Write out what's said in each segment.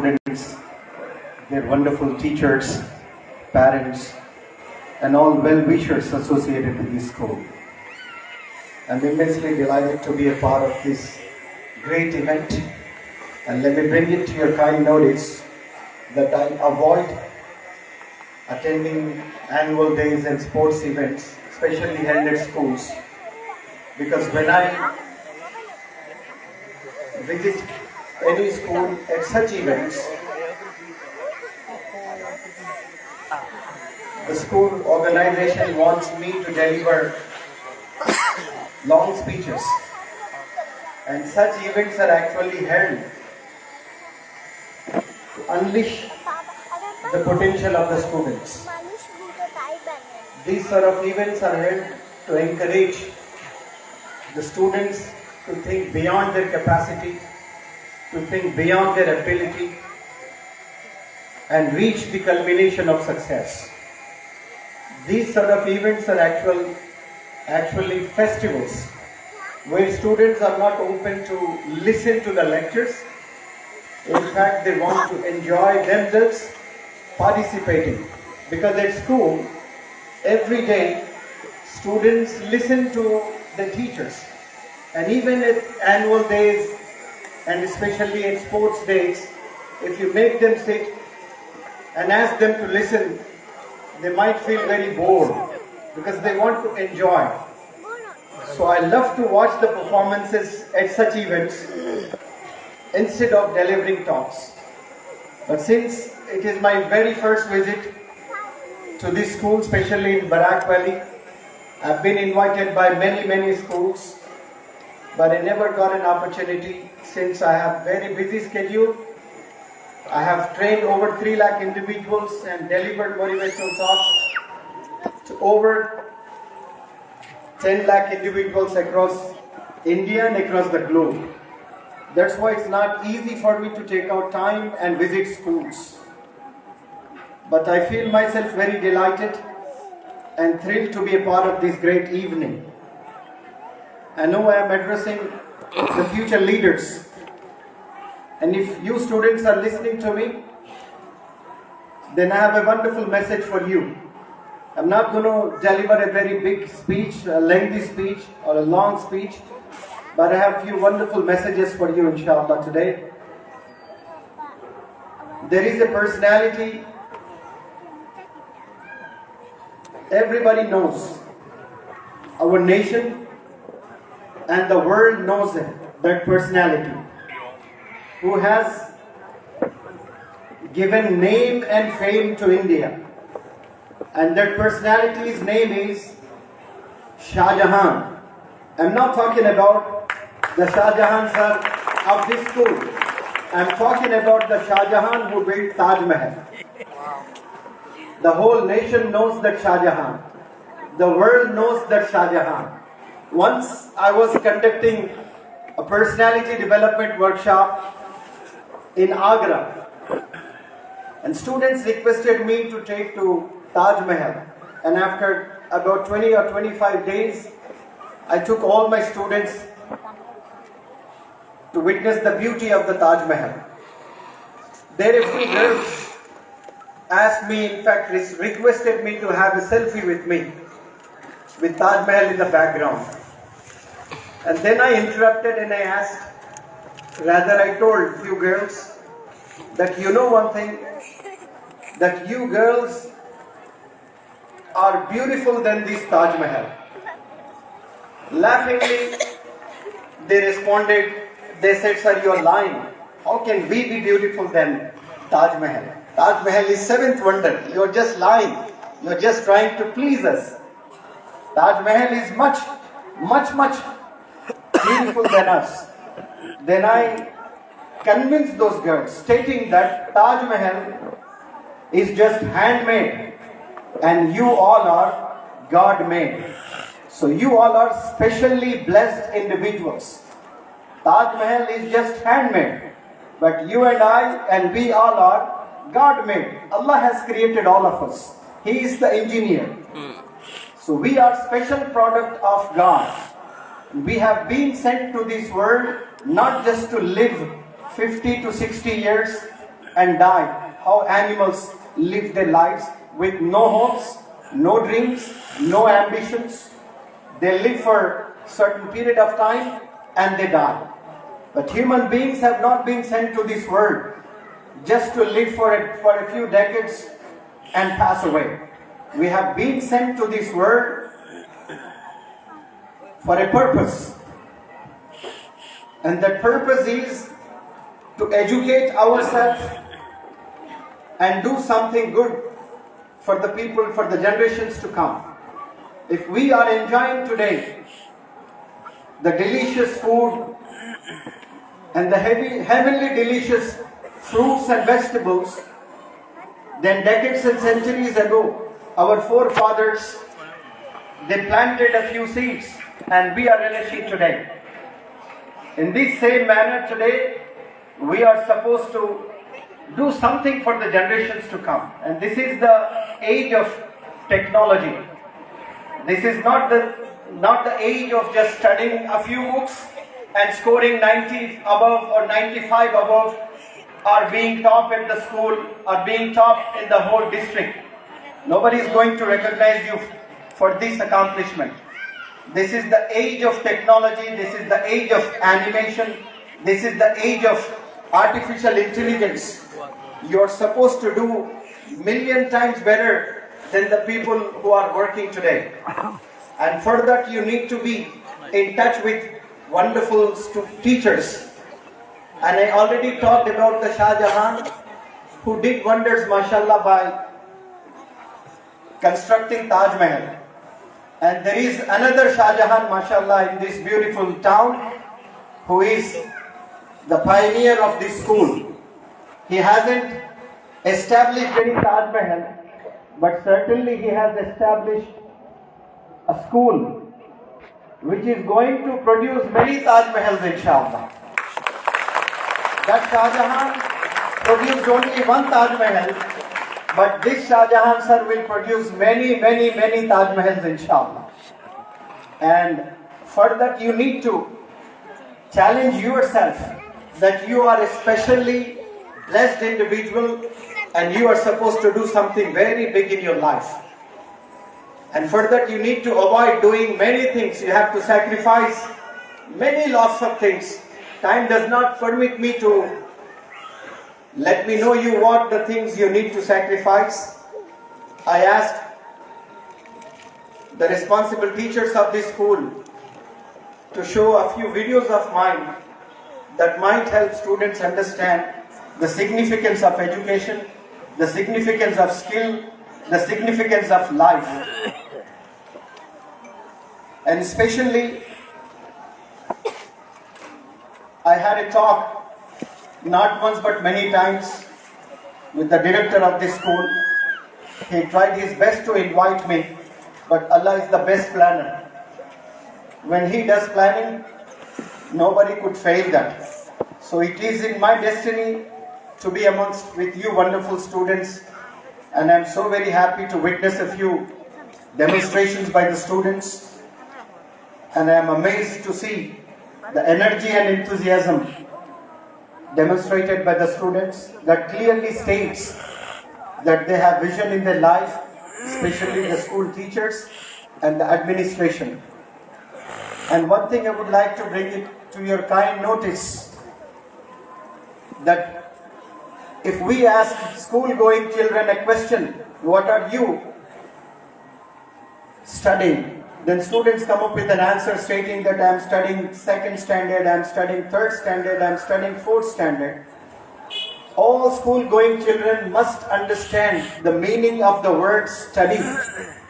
students, their wonderful teachers, parents, and all well-wishers associated with this school. I'm immensely delighted to be a part of this great event, and let me bring it to your kind notice that I avoid attending annual days and sports events, especially held at schools, because when I visit any school at such events, the school organization wants me to deliver long speeches, and such events are actually held to unleash the potential of the students. These sort of events are held to encourage the students to think beyond their capacity, to think beyond their ability, and reach the culmination of success. These sort of events are actually festivals where students are not open to listen to the lectures. In fact, they want to enjoy themselves participating, because at school every day students listen to the teachers, and even at annual days and especially at sports days, if you make them sit and ask them to listen, they might feel very bored because they want to enjoy. So I love to watch the performances at such events instead of delivering talks. But since it is my very first visit to this school, especially in Barak Valley, I've been invited by many schools, but I never got an opportunity since I have very busy schedule. I have trained over 3 lakh individuals and delivered motivational talks to over 10 lakh individuals across India and across the globe. That's why it's not easy for me to take out time and visit schools. But I feel myself very delighted and thrilled to be a part of this great evening. I know I am addressing the future leaders, and if you students are listening to me, then I have a wonderful message for you. I'm not going to deliver a very big speech, a lengthy speech or a long speech, but I have a few wonderful messages for you, inshallah, today. There is a personality everybody knows. Our nation and the world knows that personality, who has given name and fame to India. And that personality's name is Shah Jahan. I'm not talking about the Shah Jahan sir of this school. I'm talking about the Shah Jahan who built Taj Mahal. The whole nation knows that Shah Jahan. The world knows that Shah Jahan. Once I was conducting a personality development workshop in Agra, and students requested me to take to Taj Mahal, and after about 20 or 25 days, I took all my students to witness the beauty of the Taj Mahal. There a few girls asked me, in fact requested me to have a selfie with me, with Taj Mahal in the background. And then I interrupted and I told few girls that you know one thing, that you girls are beautiful than this Taj Mahal. Laughingly, they responded, they said, sir, you are lying. How can we be beautiful than Taj Mahal? Taj Mahal is 7th wonder. You are just lying. You are just trying to please us. Taj Mahal is much beautiful than us. Then I convinced those girls, stating that Taj Mahal is just handmade and you all are God-made. So you all are specially blessed individuals. Taj Mahal is just handmade, but you and I and we all are God-made. Allah has created all of us. He is the engineer. So we are special product of God. We have been sent to this world not just to live 50 to 60 years and died. How animals live their lives with no hopes, no dreams, no ambitions. They live for a certain period of time and they die. But human beings have not been sent to this world just to live for a few decades and pass away. We have been sent to this world for a purpose. And that purpose is to educate ourselves and do something good for the people, for the generations to come. If we are enjoying today the delicious food and the heavenly delicious fruits and vegetables, then decades and centuries ago, our forefathers, they planted a few seeds and we are relishing today. In this same manner today, we are supposed to do something for the generations to come. And this is the age of technology. This is not the age of just studying a few books and scoring 90 above or 95 above, or being top at the school or being top in the whole district. Nobody is going to recognize you for this accomplishment. This is the age of technology. This is the age of animation. This is the age of artificial intelligence. You are supposed to do million times better than the people who are working today. And for that you need to be in touch with wonderful teachers. And I already talked about the Shah Jahan, who did wonders, mashallah, by constructing Taj Mahal. And there is another Shah Jahan, mashallah, in this beautiful town, who is the pioneer of this school. He hasn't established any Taj Mahal, but certainly he has established a school which is going to produce many Taj Mahals, inshallah. That Shah Jahan produced only one Taj Mahal, but this Shah Jahan sir will produce many Taj Mahals, inshallah. And for that you need to challenge yourself that you are a specially blessed individual and you are supposed to do something very big in your life. And for that you need to avoid doing many things. You have to sacrifice many lots of things. Time does not permit me to let me know you what the things you need to sacrifice. I asked the responsible teachers of this school to show a few videos of mine that might help students understand the significance of education, the significance of skill, the significance of life. And especially, I had a talk, not once but many times, with the director of this school. He tried his best to invite me, but Allah is the best planner. When He does planning, nobody could fail that. So it is in my destiny to be amongst with you wonderful students, and I'm so very happy to witness a few demonstrations by the students. And I am amazed to see the energy and enthusiasm demonstrated by the students that clearly states that they have vision in their life, especially the school teachers and the administration. And one thing I would like to bring it to your kind notice, that if we ask school-going children a question, what are you studying? Then students come up with an answer stating that I am studying 2nd standard, I am studying 3rd standard, I am studying 4th standard. All school-going children must understand the meaning of the word study.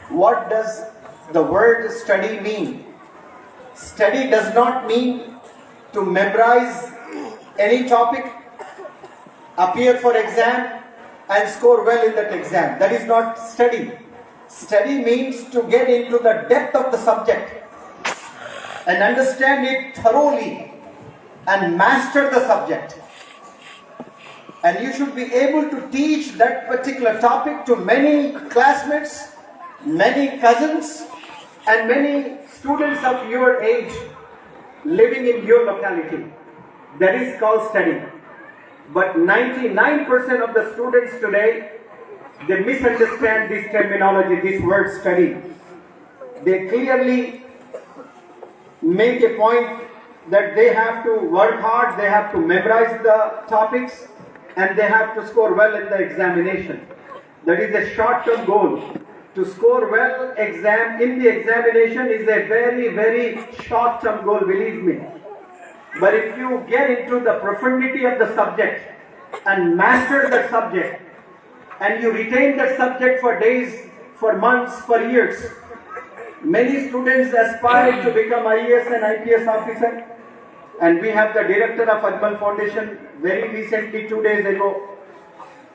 What does the word study mean? Study does not mean to memorize any topic, appear for exam and score well in that exam. That is not study. Study means to get into the depth of the subject and understand it thoroughly and master the subject. And you should be able to teach that particular topic to many classmates, many cousins, and many students of your age living in your locality. That is called study. But 99% of the students today, they misunderstand this terminology, this word study. They clearly make a point that they have to work hard, they have to memorize the topics, and they have to score well in the examination. That is a short-term goal. To score well in the examination is a very, very short-term goal, believe me. But if you get into the profundity of the subject and master the subject, and you retain that subject for days, for months, for years, many students aspire to become IAS and IPS officer. And we have the director of Ajmal Foundation very recently, 2 days ago,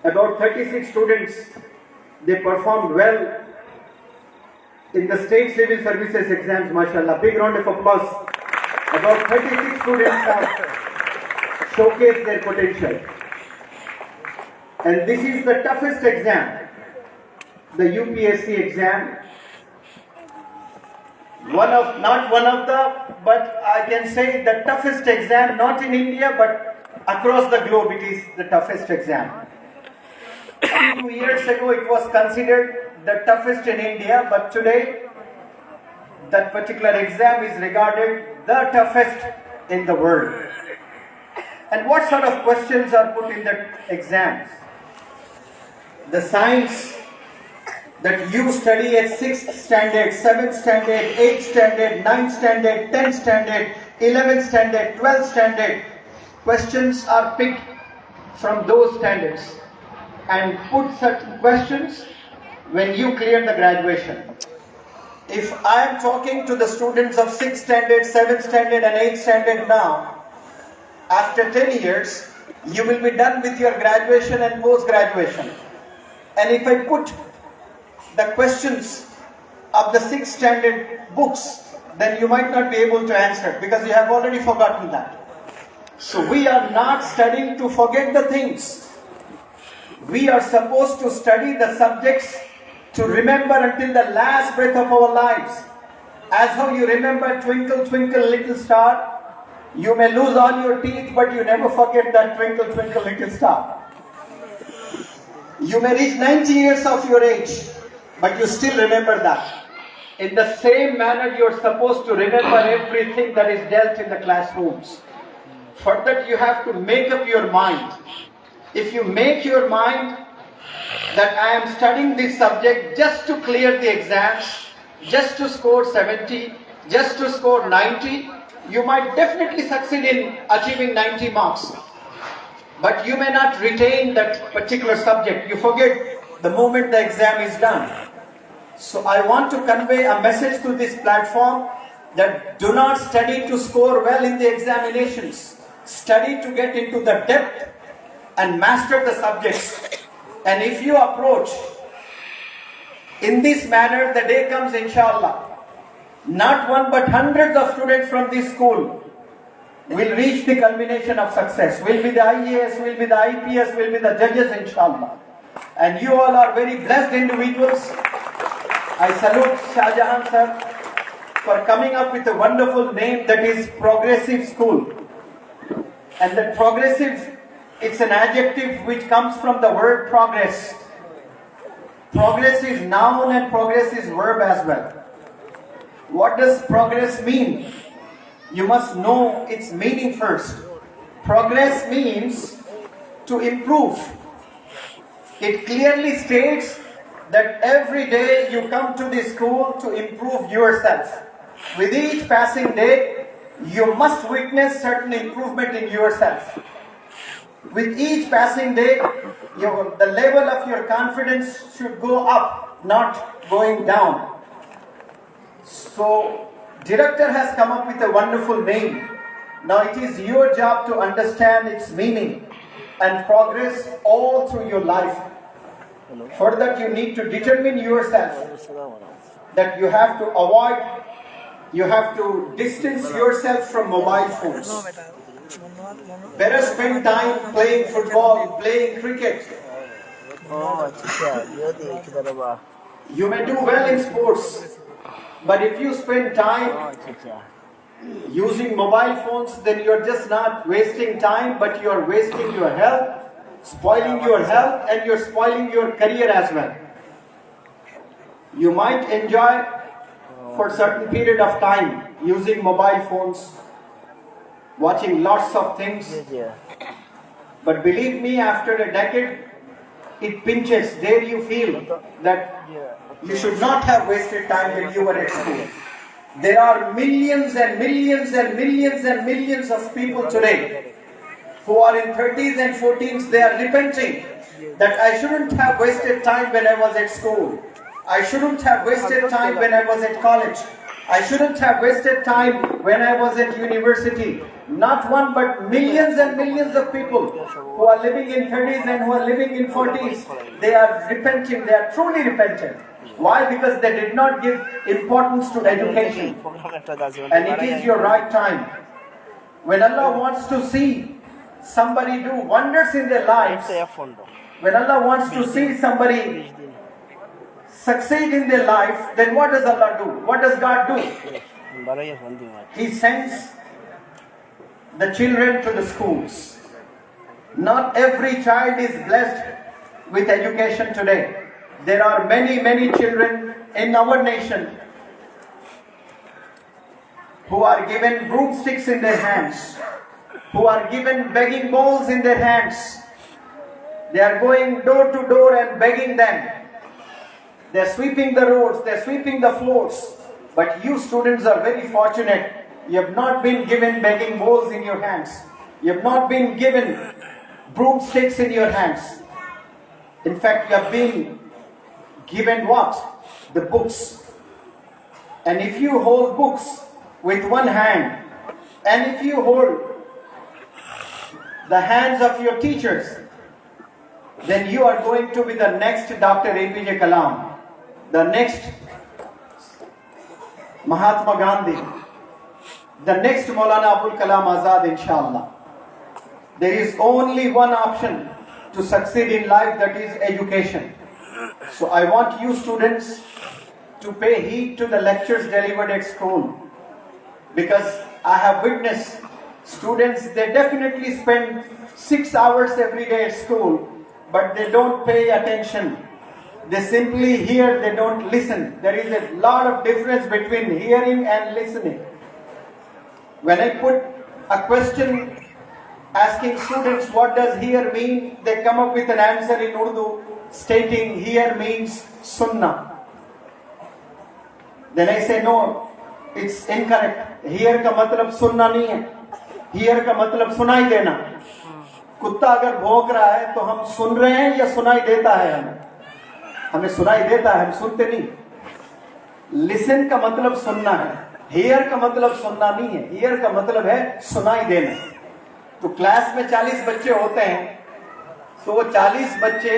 about 36 students, they performed well in the state civil services exams, mashallah. Big round of applause. About 36 students have showcased their potential. And this is the toughest exam, the UPSC exam. But I can say the toughest exam, not in India, but across the globe, it is the toughest exam. 2 years ago, it was considered the toughest in India, but today, that particular exam is regarded the toughest in the world. And what sort of questions are put in the exams? The science that you study at 6th standard, 7th standard, 8th standard, 9th standard, 10th standard, 11th standard, 12th standard, questions are picked from those standards and put certain questions when you clear the graduation. If I am talking to the students of 6th standard, 7th standard and 8th standard now, after 10 years, you will be done with your graduation and post-graduation. And if I put the questions of the 6th standard books, then you might not be able to answer because you have already forgotten that. So we are not studying to forget the things. We are supposed to study the subjects to remember until the last breath of our lives. As how you remember Twinkle, Twinkle, Little Star, you may lose all your teeth, but you never forget that Twinkle, Twinkle, Little Star. You may reach 90 years of your age, but you still remember that. In the same manner, you are supposed to remember everything that is dealt in the classrooms. For that, you have to make up your mind. If you make your mind that I am studying this subject just to clear the exams, just to score 70, just to score 90, you might definitely succeed in achieving 90 marks. But you may not retain that particular subject. You forget the moment the exam is done. So I want to convey a message to this platform that do not study to score well in the examinations. Study to get into the depth and master the subjects. And if you approach in this manner, the day comes, inshallah, not one but hundreds of students from this school will reach the culmination of success, will be the IAS, will be the IPS, will be the judges, inshallah. And you all are very blessed individuals. I salute Shah Jahan sir for coming up with a wonderful name that is Progressive School. And that progressive, it's an adjective which comes from the word progress. Progress is noun and progress is verb as well. What does progress mean? You must know its meaning first. Progress means to improve. It clearly states that every day you come to the school to improve yourself. With each passing day, you must witness certain improvement in yourself. With each passing day, the level of your confidence should go up, not going down. So, Director has come up with a wonderful name. Now it is your job to understand its meaning and progress all through your life. For that you need to determine yourself that you have to avoid, you have to distance yourself from mobile phones. Better spend time playing football, playing cricket. You may do well in sports, but if you spend time using mobile phones, then you're just not wasting time, but you're wasting your health, spoiling your health, and you're spoiling your career as well. You might enjoy for certain period of time using mobile phones, watching lots of things, but believe me, after a decade, it pinches. There you feel that you should not have wasted time when you were at school. There are millions and millions and millions and millions of people today who are in 30s and 14s. They are repenting that I shouldn't have wasted time when I was at school. I shouldn't have wasted time when I was at college. I shouldn't have wasted time when I was at university. Not one but millions and millions of people who are living in 30s and who are living in 40s. They are repenting. They are truly repentant. Why? Because they did not give importance to education. And it is your right time. When Allah wants to see somebody do wonders in their lives, when Allah wants to see somebody succeed in their life, then what does Allah do? What does God do? He sends the children to the schools. Not every child is blessed with education today. There are many, many children in our nation who are given broomsticks in their hands, who are given begging bowls in their hands. They are going door to door and begging them. They are sweeping the roads, they are sweeping the floors. But you students are very fortunate. You have not been given begging bowls in your hands. You have not been given broomsticks in your hands. In fact, you have been given what? The books. And if you hold books with one hand, and if you hold the hands of your teachers, then you are going to be the next Dr. APJ Kalam, the next Mahatma Gandhi, the next Maulana Abul Kalam Azad, inshallah. There is only one option to succeed in life, that is education. So I want you students to pay heed to the lectures delivered at school, because I have witnessed students, they definitely spend 6 hours every day at school, but they don't pay attention. They simply hear, they don't listen. There is a lot of difference between hearing and listening. When I put a question asking students what does hear mean, they come up with an answer in Urdu stating hear means sunnah. Then I say no, it's incorrect. Hear का मतलब सुनना नहीं है. Hear का मतलब सुनाई देना. कुत्ता अगर भौंक रहा है तो हम सुन रहे हैं या सुनाई देता है हमें? हमें सुनाई देता है, हम सुनते नहीं. Listen का मतलब सुनना है. Hear का मतलब सुनना नहीं है. Hear का मतलब है सुनाई देना. तो क्लास में 40 बच्चे होते हैं, तो वो 40 बच्चे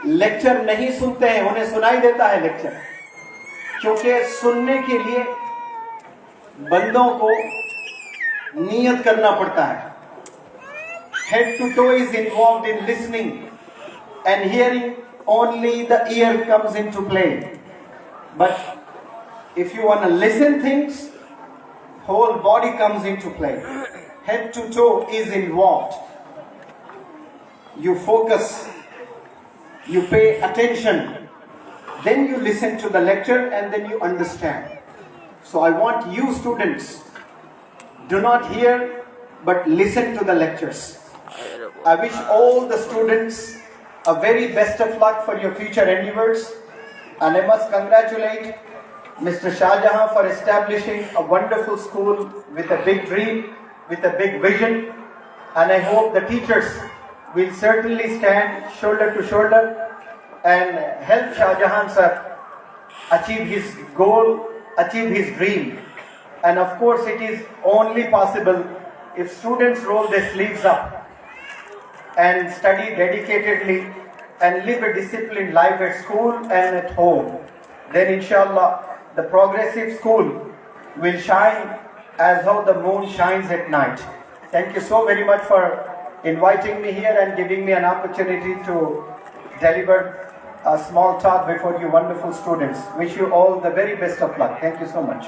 लेक्चर नहीं सुनते हैं, उन्हें सुनाई देता है लेक्चर. क्योंकि सुनने के लिए बंदों को नियत करना पड़ता है. Head to toe is involved in listening, and hearing only the ear comes into play. But if you want to listen things, whole body comes into play. Head to toe is involved. You focus, you pay attention, then you listen to the lecture and then you understand. So I want you students, do not hear but listen to the lectures. I wish all the students a very best of luck for your future endeavors, and I must congratulate Mr. Shah Jahan for establishing a wonderful school with a big dream, with a big vision, and I hope the teachers will certainly stand shoulder to shoulder and help Shah Jahan sir achieve his goal, achieve his dream. And of course it is only possible if students roll their sleeves up and study dedicatedly and live a disciplined life at school and at home. Then inshallah the progressive school will shine as how the moon shines at night. Thank you so very much for inviting me here and giving me an opportunity to deliver a small talk before you wonderful students. Wish you all the very best of luck. Thank you so much.